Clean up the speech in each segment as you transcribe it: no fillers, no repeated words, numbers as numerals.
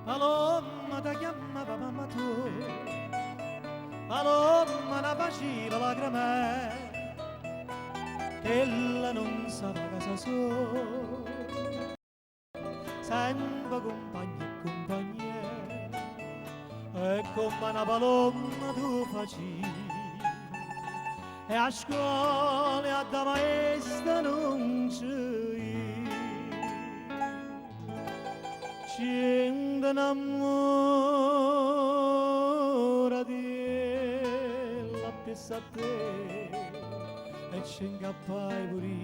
Paloma da chiamava mamma tu, Paloma la faceva lacrime, che ella non sa casa sua, sempre compagni e compagnie, e come una paloma tu faci, e a scuola e a da maestra non c'è. Ci innamora di la pista a te e ci ingappai pure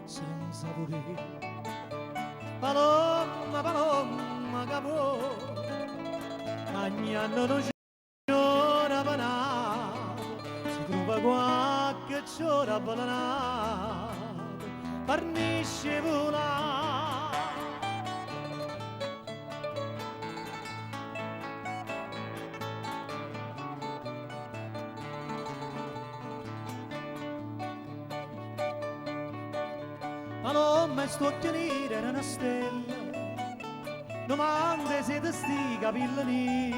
senza volere. Paloma, paloma, capo, ogni anno non c'ora panà, si trova qualche c'ora balanà, parnisce volare. Paloma e sto occhialire era una stella, domande se ti sti capelli,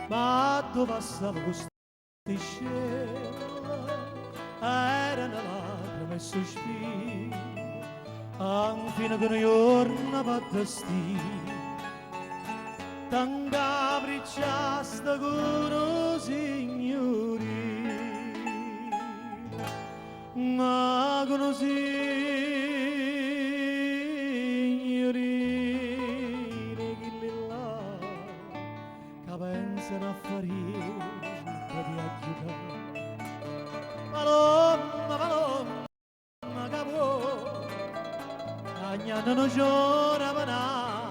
ma dove passava questa scella, erano lacrime e sospiri, fino che un giorno va a sti, tanga bricciasta con un signori. Ma conosci signorine chi là che pensano a fare per aiutare. Paloma, paloma, capo, ogni anno non c'ora panà,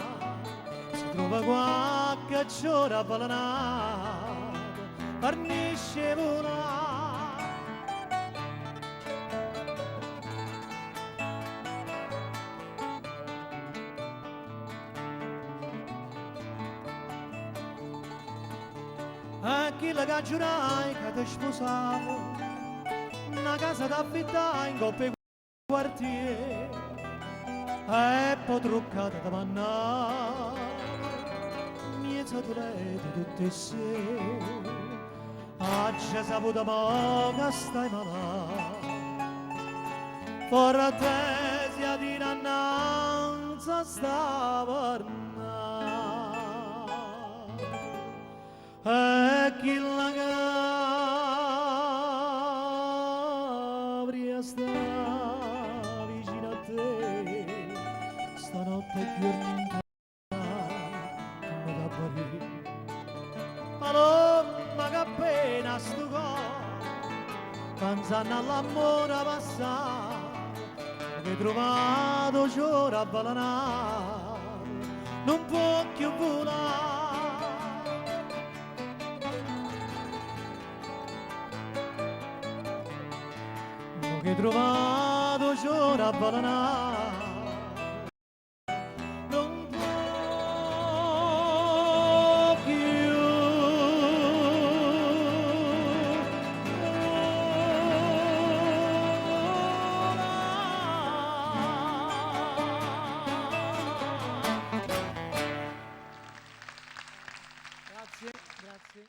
si trova qualche c'ora balanà, parnisce volare. A chi la giurai che ti sposavo, una casa d'affittai in coppe quartiere, e poi truccata da mannare, miezza turete tutte insieme, già saputo ma che stai malata, fortezia di innanza sta parlando. E chi la Calabria sta vicino a te, stanotte giorni come da morire. Paloma che appena sto cuore, pensando all'amore passato, che hai trovato c'ora a balanare, non può più volare. Che hai trovato c'ora a balanare, non può più volare. Grazie, grazie.